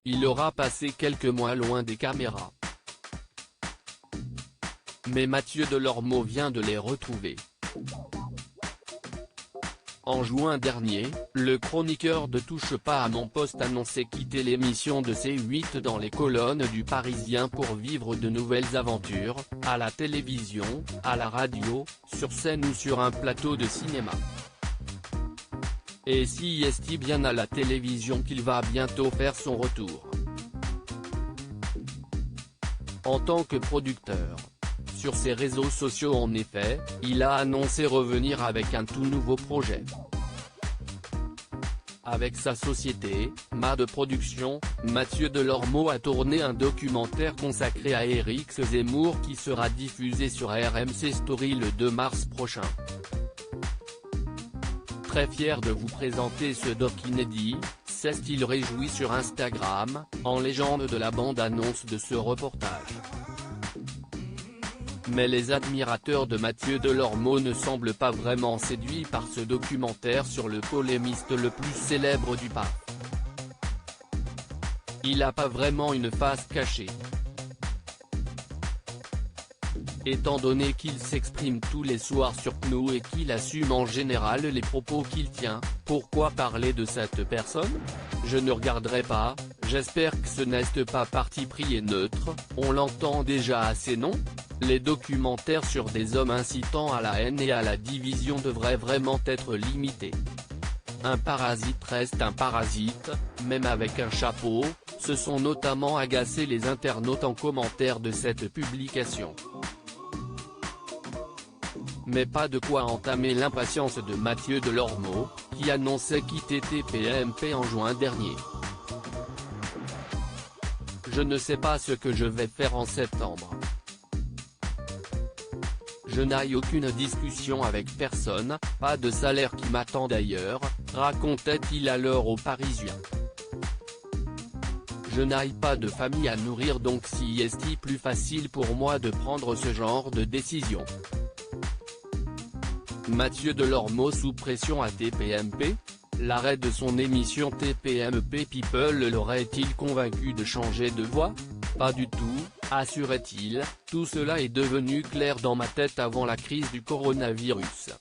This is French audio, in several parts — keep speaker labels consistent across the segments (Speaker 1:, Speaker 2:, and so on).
Speaker 1: il aura passé quelques mois loin des caméras. Mais Mathieu Delormeau vient de les retrouver. En juin dernier, le chroniqueur de Touche pas à mon poste annonçait quitter l'émission de C8 dans les colonnes du Parisien pour vivre de nouvelles aventures, à la télévision, à la radio, sur scène ou sur un plateau de cinéma. Et si est bien à la télévision qu'il va bientôt faire son retour. En tant que producteur. Sur ses réseaux sociaux en effet, il a annoncé revenir avec un tout nouveau projet. Avec sa société, MAD Productions, Mathieu Delormeau a tourné un documentaire consacré à Éric Zemmour qui sera diffusé sur RMC Story le 2 mars prochain. Très fier de vous présenter ce doc inédit, s'est-il réjoui sur Instagram, en légende de la bande-annonce de ce reportage. Mais les admirateurs de Mathieu Delormeau ne semblent pas vraiment séduits par ce documentaire sur le polémiste le plus célèbre du PAF. Il n'a pas vraiment une face cachée. Étant donné qu'il s'exprime tous les soirs sur PNU et qu'il assume en général les propos qu'il tient, pourquoi parler de cette personne? Je ne regarderai pas, j'espère que ce n'est pas parti pris et neutre, on l'entend déjà assez non? Les documentaires sur des hommes incitant à la haine et à la division devraient vraiment être limités. Un parasite reste un parasite, même avec un chapeau, se sont notamment agacés les internautes en commentaire de cette publication. Mais pas de quoi entamer l'impatience de Mathieu Delormeau, qui annonçait quitter TPMP en juin dernier. Je ne sais pas ce que je vais faire en septembre. Je n'ai aucune discussion avec personne, pas de salaire qui m'attend d'ailleurs, racontait-il alors aux Parisiens. Je n'ai pas de famille à nourrir donc si est plus facile pour moi de prendre ce genre de décision. Mathieu Delormeau sous pression à TPMP? L'arrêt de son émission TPMP People l'aurait-il convaincu de changer de voix? Pas du tout, assurait-il, tout cela est devenu clair dans ma tête avant la crise du coronavirus.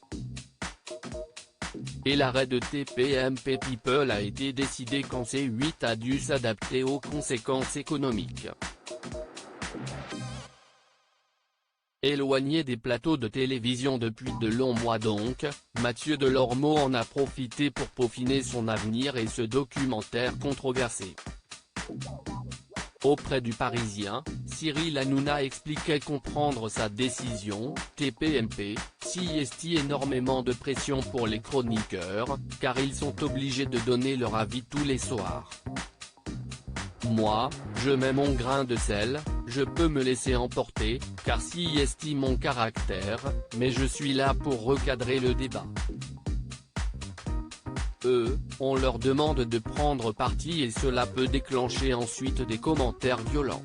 Speaker 1: Et l'arrêt de TPMP People a été décidé quand C8 a dû s'adapter aux conséquences économiques. Éloigné des plateaux de télévision depuis de longs mois donc, Mathieu Delormeau en a profité pour peaufiner son avenir et ce documentaire controversé. Auprès du Parisien, Cyril Hanouna expliquait comprendre sa décision. TPMP, énormément de pression pour les chroniqueurs, car ils sont obligés de donner leur avis tous les soirs. Moi, je mets mon grain de sel, je peux me laisser emporter, car mon caractère, mais je suis là pour recadrer le débat. Eux, on leur demande de prendre parti et cela peut déclencher ensuite des commentaires violents.